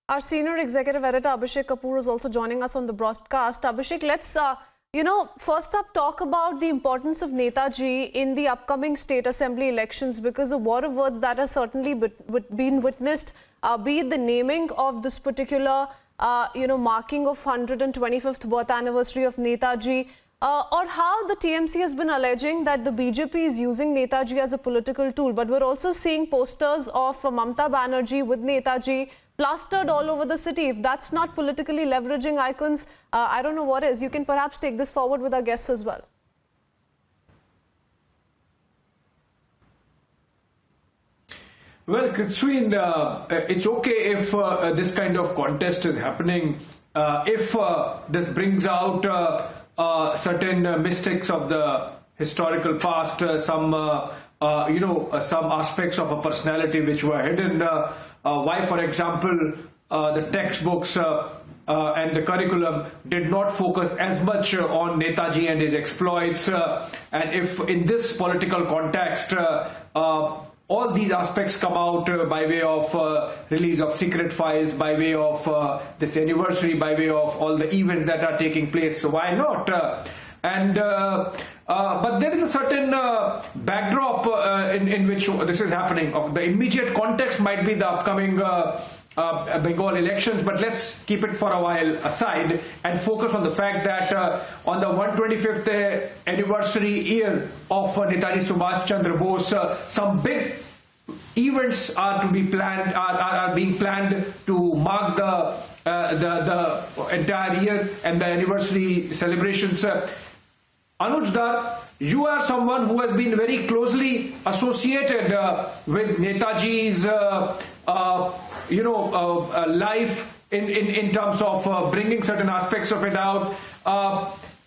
Our senior executive editor Abhishek Kapoor is also joining us on the broadcast. Abhishek, let's first up talk about the importance of Netaji in the upcoming state assembly elections, because the war of words that has certainly been witnessed, be it the naming of this particular marking of 125th birth anniversary of Netaji, or how the TMC has been alleging that the BJP is using Netaji as a political tool. But we're also seeing posters of Mamata Banerjee with Netaji plastered all over the city. If that's not politically leveraging icons, I don't know what is. You can perhaps take this forward with our guests as well. Well, Kritsween, it's okay if this kind of contest is happening, if this brings out certain mistakes of the historical past, some aspects of a personality which were hidden. Why, for example, the textbooks and the curriculum did not focus as much on Netaji and his exploits, and if in this political context all these aspects come out by way of release of secret files, by way of this anniversary, by way of all the events that are taking place, so why not? But there is a certain backdrop in which this is happening. The immediate context might be the upcoming Bengal elections, but let's keep it for a while aside and focus on the fact that on the 125th anniversary year of Netaji Subhash Chandra Bose, some big events are to be planned, are being planned to mark the entire year and the anniversary celebrations. Anuj Dar, you are someone who has been very closely associated with Netaji's life in terms of bringing certain aspects of it out.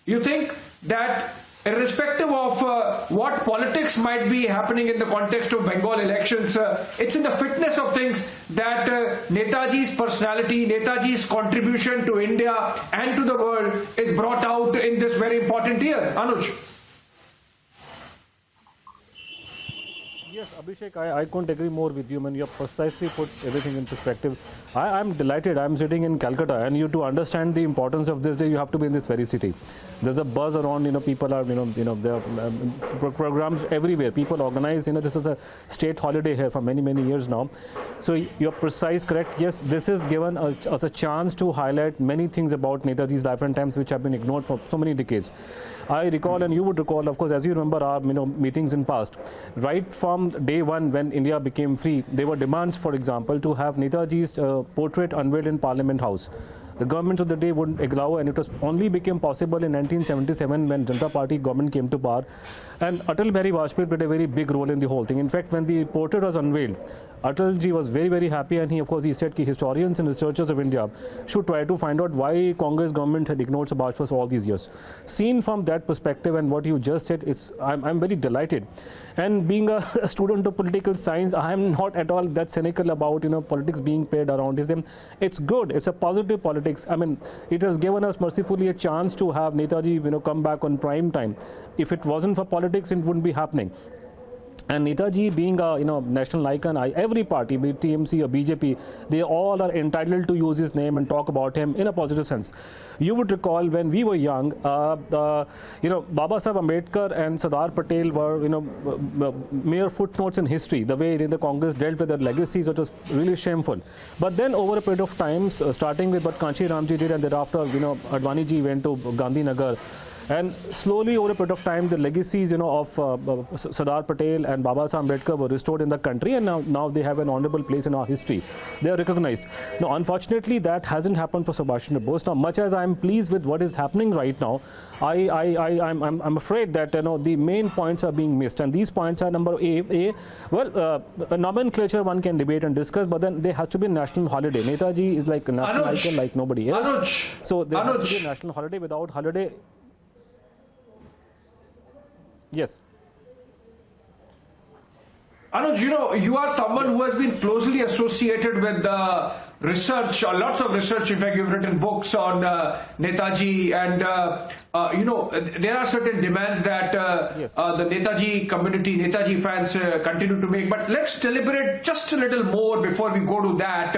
You think that irrespective of what politics might be happening in the context of Bengal elections, it's in the fitness of things that Netaji's personality, Netaji's contribution to India and to the world is brought out in this very important year. Anuj. Yes, Abhishek, I couldn't agree more with you. You have precisely put everything in perspective. I'm delighted. I'm sitting in Calcutta, and to understand the importance of this day, you have to be in this very city. There's a buzz around. People are, there are programs everywhere. People organize. This is a state holiday here for many years now. So you're precise, correct. Yes, this is given us a chance to highlight many things about Netaji's life and times which have been ignored for so many decades. I recall, and you would recall, of course, as you remember our meetings in past, right from day one when India became free, there were demands, for example, to have Netaji's portrait unveiled in Parliament House. The government of the day wouldn't allow, and it was only became possible in 1977 when Janata Party government came to power. And Atal Bihari Vajpayee played a very big role in the whole thing. In fact, when the portrait was unveiled, Atalji was very happy, and he said that historians and researchers of India should try to find out why Congress government had ignored Subhash for all these years. Seen from that perspective, and what you just said is, I'm very delighted. And being a student of political science, I am not at all that cynical about politics being played around him. It's good. It's a positive politics. I mean, it has given us mercifully a chance to have Netaji come back on prime time. If it wasn't for politics, it wouldn't be happening. And Netaji being a national icon, every party, be it TMC or BJP, they all are entitled to use his name and talk about him in a positive sense. You would recall when we were young, Baba Saheb Ambedkar and Sardar Patel were mere footnotes in history. The way the Congress dealt with their legacies, it was really shameful. But then over a period of time, starting with what Kanchi Ramji did, and thereafter Advani ji went to Gandhinagar. And slowly over a period of time, the legacies of Sardar Patel and Baba Saheb Ambedkar were restored in the country, and now they have an honorable place in our history. They are recognized. Now, unfortunately, that hasn't happened for Subhash Chandra Bose. Now, much as I'm pleased with what is happening right now, I'm afraid that the main points are being missed, and these points are number A. Nomenclature one can debate and discuss, but then there has to be a national holiday. Netaji is like a national icon like nobody else. So there has to be a national holiday. Without holiday. Yes. Anuj, you are someone who has been closely associated with research, or lots of research. In fact, you've written books on Netaji, and there are certain demands that the Netaji community, Netaji fans continue to make. But let's deliberate just a little more before we go to that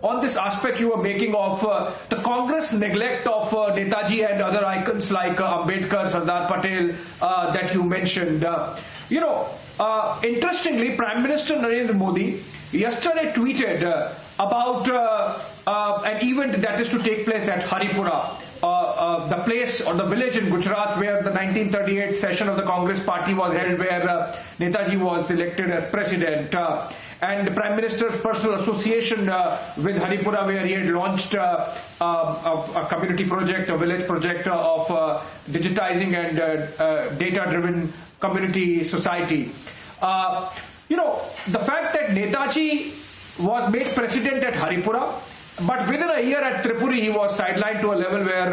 on this aspect you were making of the Congress neglect of Netaji and other icons like Ambedkar, Sardar Patel that you mentioned. Interestingly, Prime Minister Narendra Modi yesterday tweeted about an event that is to take place at Haripura, the place or the village in Gujarat where the 1938 session of the Congress party was held, where Netaji was elected as president. And the Prime Minister's personal association with Haripura, where he had launched a community project, a village project of digitizing and data-driven community society. The fact that Netaji was made president at Haripura, but within a year at Tripuri, he was sidelined to a level where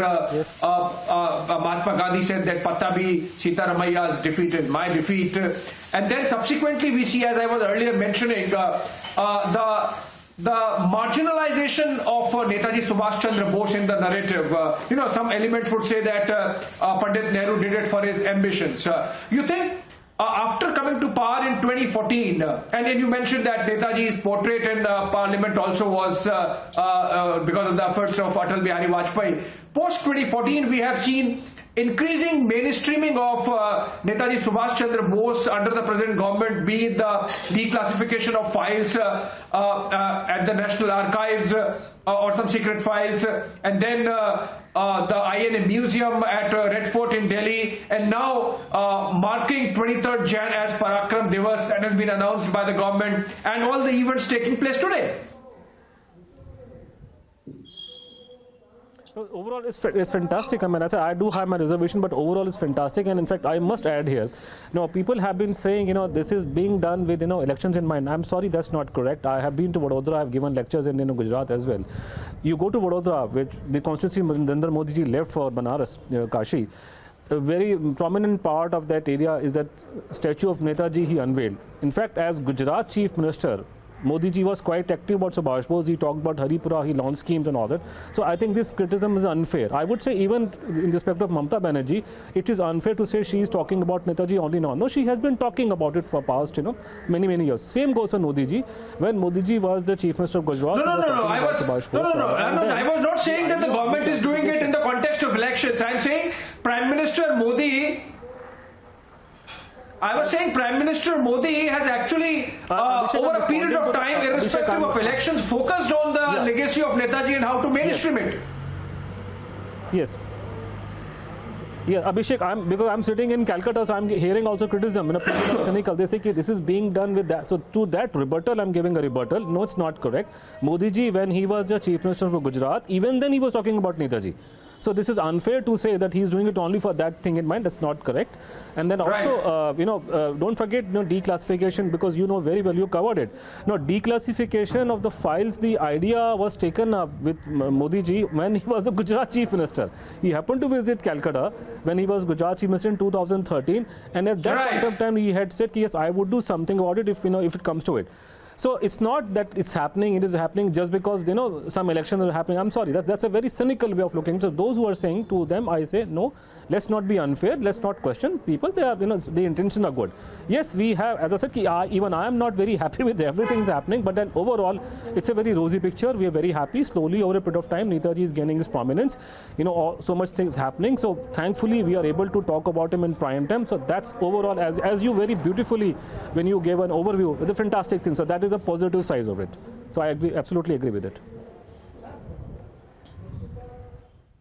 Mahatma Gandhi said that Pattabhi Sitaramaiya's defeat is my defeat. And then subsequently we see, as I was earlier mentioning, the marginalization of Netaji Subhash Chandra Bose in the narrative. Some elements would say that Pandit Nehru did it for his ambitions. You think after coming to power in 2014, and then you mentioned that Netaji's portrait in Parliament also was because of the efforts of Atal Bihari Vajpayee. Post 2014, we have seen increasing mainstreaming of Netaji Subhash Chandra Bose under the present government, be it the declassification of files at the National Archives or some secret files, and then the INA Museum at Red Fort in Delhi, and now marking 23rd Jan as Parakram Divas that has been announced by the government, and all the events taking place today. Overall, it's fantastic. I mean, I do have my reservation, but overall, it's fantastic. And in fact, I must add here, people have been saying, this is being done with, elections in mind. I'm sorry, that's not correct. I have been to Vadodara. I've given lectures in, Gujarat as well. You go to Vadodara, which the constituency Narendra Modi ji left for Banaras, Kashi. A very prominent part of that area is that statue of Netaji he unveiled. In fact, as Gujarat Chief Minister, Modi ji was quite active about Subhash Bose. He talked about Haripura, he launched schemes and all that. So I think this criticism is unfair. I would say even in respect of Mamata Banerjee, it is unfair to say she is talking about Netaji only now. No, she has been talking about it for past, many, many years. Same goes for Modi ji. When Modi ji was the Chief Minister of Gujarat, I was not saying that the government is doing it in the context of elections. I am saying Prime Minister Modi. I was saying Prime Minister Modi has actually, over a period of time, irrespective of elections, focused on the legacy of Netaji and how to mainstream it. Yes. Yeah, Abhishek, because I'm sitting in Calcutta, so I'm hearing also criticism. People are cynical. They say this is being done with that. So to that rebuttal, I'm giving a rebuttal. No, it's not correct. Modi ji, when he was the Chief Minister of Gujarat, even then he was talking about Netaji. So this is unfair to say that he's doing it only for that thing in mind. That's not correct. And then also, don't forget declassification, because very well you covered it. Declassification of the files, the idea was taken up with Modi ji when he was the Gujarat Chief Minister. He happened to visit Calcutta when he was Gujarat Chief Minister in 2013. And at that point of time, he had said, yes, I would do something about it if it comes to it. So it's not that it's happening, it is happening just because, some elections are happening. I'm sorry, that's a very cynical way of looking. So those who are saying, to them, I say, no, let's not be unfair, let's not question people. They are, the intentions are good. Yes, we have, as I said, even I am not very happy with everything that's happening, but then overall, it's a very rosy picture. We are very happy. Slowly, over a period of time, Netaji is gaining his prominence. So much things happening. So thankfully, we are able to talk about him in prime time. So that's overall, as you very beautifully, when you gave an overview, it's a fantastic thing. So that is a positive side of it. So I absolutely agree with it.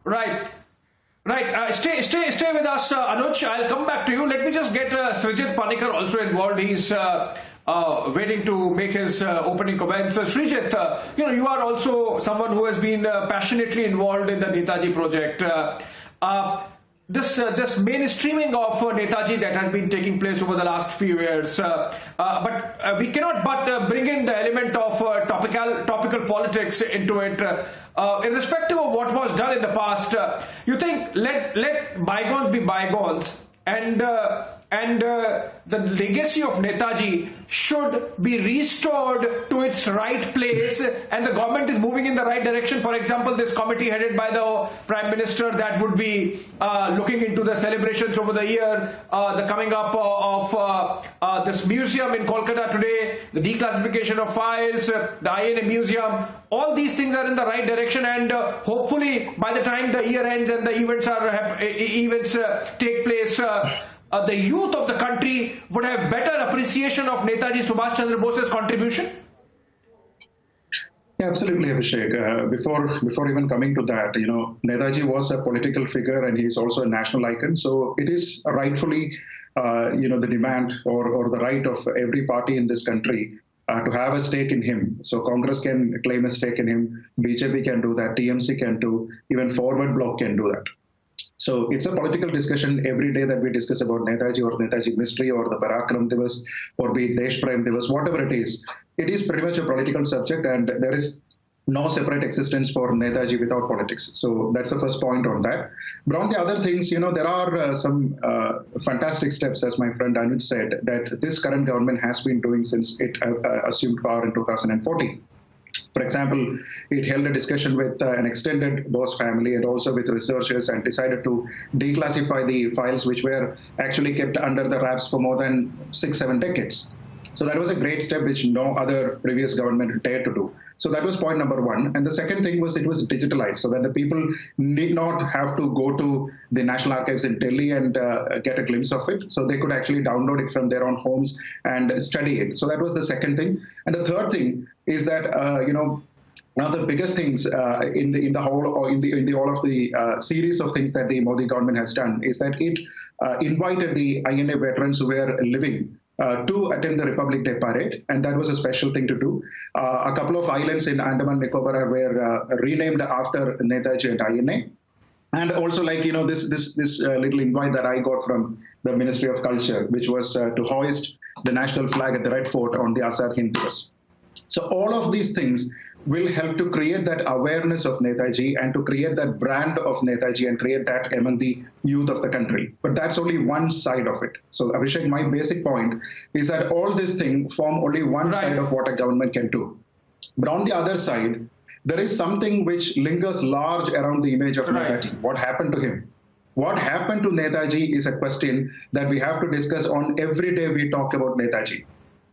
Right. Stay with us, Anuj. I'll come back to you. Let me just get Srijit Panikkar also involved. He's waiting to make his opening comments. Srijit, you are also someone who has been passionately involved in the Netaji project. This mainstreaming of Netaji that has been taking place over the last few years, but we cannot but bring in the element of topical politics into it, irrespective of what was done in the past. You think let bygones be bygones, and and the legacy of Netaji should be restored to its right place, and the government is moving in the right direction. For example, this committee headed by the Prime Minister that would be looking into the celebrations over the year, the coming up of this museum in Kolkata today, the declassification of files, the INA museum, all these things are in the right direction, and hopefully by the time the year ends and the events take place, the youth of the country would have better appreciation of Netaji Subhash Chandra Bose's contribution? Yeah, absolutely, Abhishek. Before even coming to that, Netaji was a political figure and he's also a national icon. So it is rightfully, the demand or the right of every party in this country to have a stake in him. So Congress can claim a stake in him, BJP can do that, TMC can do, even Forward Bloc can do that. So it's a political discussion every day that we discuss about Netaji or Netaji mystery or the Parakram Divas or be it Desh Prem Divas, whatever it is. It is pretty much a political subject and there is no separate existence for Netaji without politics. So that's the first point on that. But on the other things, there are some fantastic steps, as my friend Anuj said, that this current government has been doing since it assumed power in 2014. For example, it held a discussion with an extended Bose family and also with researchers and decided to declassify the files which were actually kept under the wraps for more than 6-7 decades. So that was a great step which no other previous government dared to do. So that was point number one. And the second thing was it was digitalized so that the people need not have to go to the National Archives in Delhi and get a glimpse of it. So they could actually download it from their own homes and study it. So that was the second thing. And the third thing is that, one of the biggest things in the whole or in the all of the series of things that the Modi government has done is that it invited the INA veterans who were living to attend the Republic Day parade, and that was a special thing to do. A couple of islands in Andaman Nicobar were renamed after Netaji and INA. And also, this little invite that I got from the Ministry of Culture, which was to hoist the national flag at the Red Fort on the Azad Hind Divas. So all of these things will help to create that awareness of Netaji and to create that brand of Netaji and create that among the youth of the country. But that's only one side of it. So Abhishek, my basic point is that all these things form only one side of what a government can do. But on the other side, there is something which lingers large around the image of Netaji. What happened to him? What happened to Netaji is a question that we have to discuss on every day we talk about Netaji.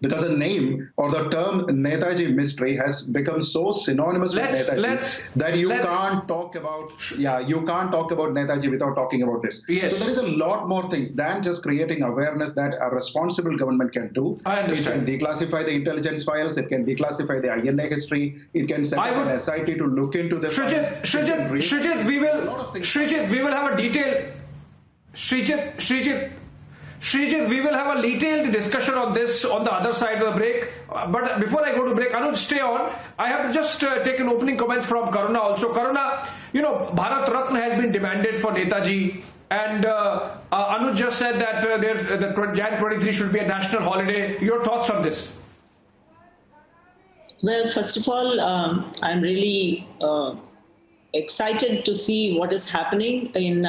Because the name or the term Netaji mystery has become so synonymous with Netaji that you can't talk about Netaji without talking about this. Yes. So there is a lot more things than just creating awareness that a responsible government can do. I understand. It can declassify the intelligence files. It can declassify the INA history. It can set up an SIT to look into the Srijit, we will have a detailed Srijit, we will have a detailed discussion on this on the other side of the break. But before I go to break, Anuj, stay on. I have to just take an opening comments from Karuna also. Karuna, Bharat Ratna has been demanded for Netaji. And Anuj just said that the Jan 23 should be a national holiday. Your thoughts on this? Well, first of all, I'm really excited to see what is happening in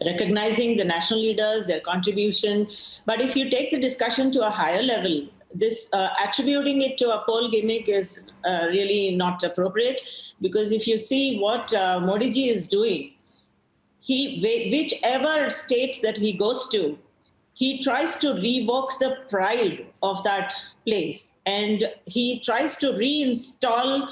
recognizing the national leaders, their contribution. But if you take the discussion to a higher level, this attributing it to a poll gimmick is really not appropriate, because if you see what Modi ji is doing, whichever state that he goes to, he tries to revoke the pride of that place, and he tries to reinstall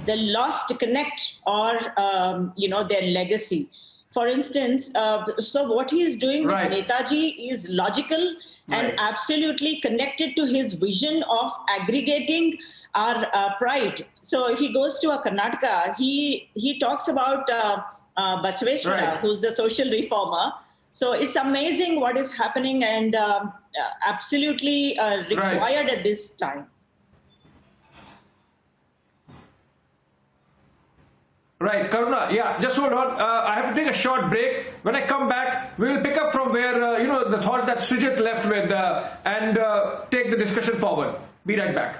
the lost connect or their legacy. For instance, so what he is doing with Netaji is logical and absolutely connected to his vision of aggregating our pride. So if he goes to a Karnataka, he talks about Bachveshwara, who's the social reformer. So it's amazing what is happening and absolutely required at this time. Right, Karuna, yeah, just hold on. I have to take a short break. When I come back, we will pick up from where, the thoughts that Srijit left with and take the discussion forward. Be right back.